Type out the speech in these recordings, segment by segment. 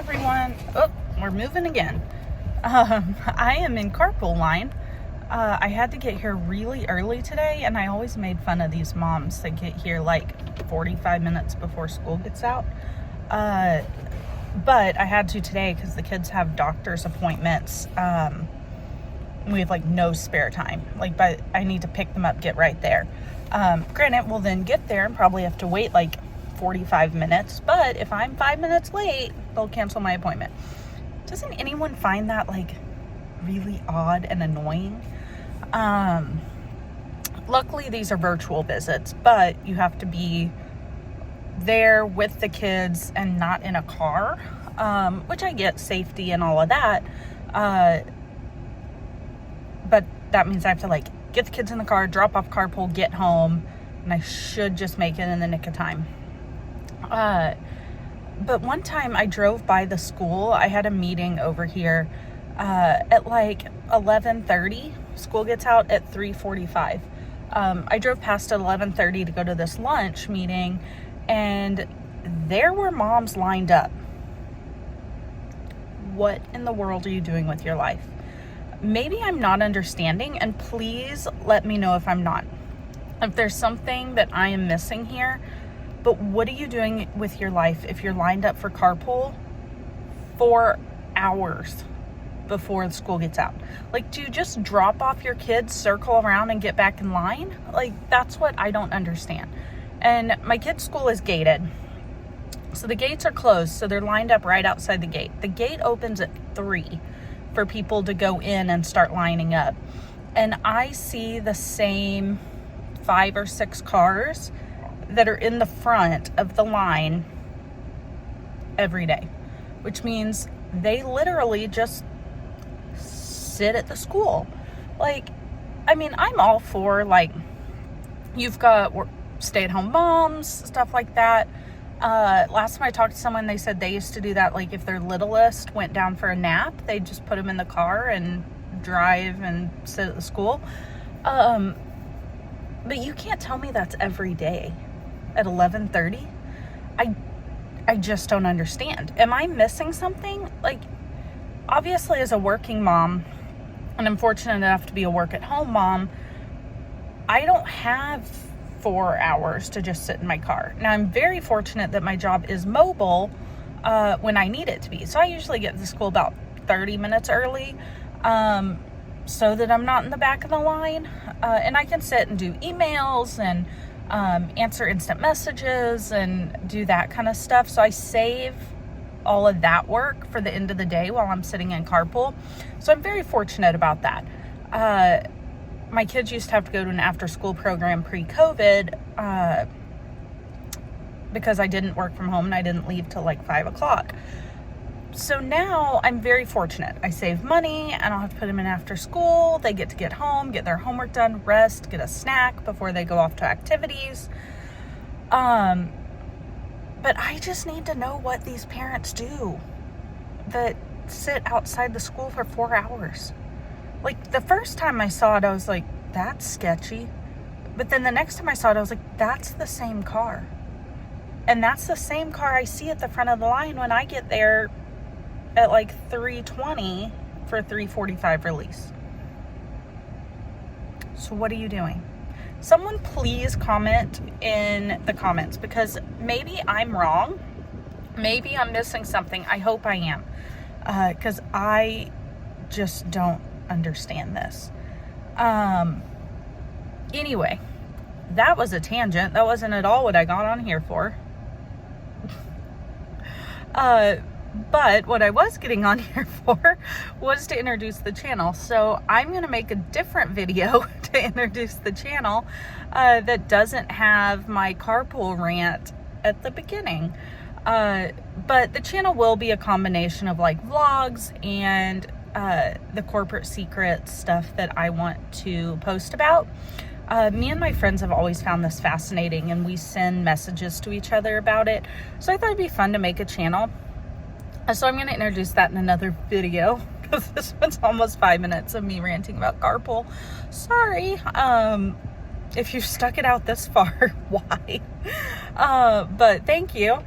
everyone. Oh, we're moving again. I am in carpool line. I had to get here really early today, and I always made fun of these moms that get here like 45 minutes before school gets out. But I had to today because the kids have doctor's appointments. We have like no spare time. But I need to pick them up, get right there. Granted, we'll then get there and probably have to wait like 45 minutes, but if I'm 5 minutes late, they'll cancel my appointment. Doesn't anyone find that like really odd and annoying? Luckily these are virtual visits, but you have to be there with the kids and not in a car, which I get, safety and all of that, but that means I have to like get the kids in the car, drop off carpool, get home, and I should just make it in the nick of time. But one time I drove by the school. I had a meeting over here at like 11:30. School gets out at 3:45. I drove past at 11:30 to go to this lunch meeting, and there were moms lined up. What in the world are you doing with your life? Maybe I'm not understanding, and please let me know if I'm not. If there's something that I am missing here. But what are you doing with your life if you're lined up for carpool 4 hours before the school gets out? Like, do you just drop off your kids, circle around, and get back in line? Like, that's what I don't understand. And my kids' school is gated. So the gates are closed, so they're lined up right outside the gate. The gate opens at 3 for people to go in and start lining up. And I see the same 5 or 6 cars that are in the front of the line every day, which means they literally just sit at the school. Like, I mean, I'm all for, like, you've got stay-at-home moms, stuff like that. Last time I talked to someone, they said they used to do that. Like, if their littlest went down for a nap, they'd just put them in the car and drive and sit at the school. But you can't tell me that's every day at 11:30. I just don't understand. Am I missing something? Like, obviously as a working mom, and I'm fortunate enough to be a work at home mom, I don't have 4 hours to just sit in my car. Now, I'm very fortunate that my job is mobile when I need it to be. So I usually get to school about 30 minutes early, so that I'm not in the back of the line, and I can sit and do emails and answer instant messages and do that kind of stuff. So I save all of that work for the end of the day while I'm sitting in carpool. So I'm very fortunate about that. My kids used to have to go to an after-school program pre-COVID because I didn't work from home and I didn't leave till like 5 o'clock. So now I'm very fortunate. I save money. I don't have to put them in after school. They get to get home, get their homework done, rest, get a snack before they go off to activities. But I just need to know what these parents do that sit outside the school for 4 hours. Like, the first time I saw it, I was like, that's sketchy. But then the next time I saw it, I was like, that's the same car. And that's the same car I see at the front of the line when I get there at like 3:20 for 3:45 release. So what are you doing? Someone please comment in the comments, because maybe I'm wrong. Maybe I'm missing something. I hope I am, because I just don't understand this. Anyway, that was a tangent. That wasn't at all what I got on here for. But what I was getting on here for was to introduce the channel. So I'm going to make a different video to introduce the channel that doesn't have my carpool rant at the beginning. But the channel will be a combination of like vlogs and the corporate secret stuff that I want to post about. Me and my friends have always found this fascinating, and we send messages to each other about it. So I thought it'd be fun to make a channel. So I'm going to introduce that in another video, because this one's almost 5 minutes of me ranting about carpool. Sorry. If you've stuck it out this far, why? But thank you.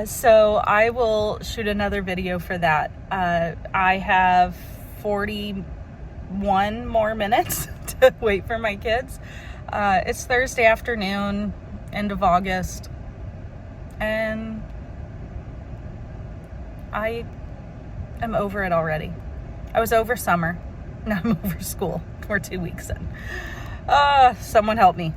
So I will shoot another video for that. I have 41 more minutes to wait for my kids. It's Thursday afternoon, end of August, and I am over it already. I was over summer. Now I'm over school. We're 2 weeks in. Someone help me.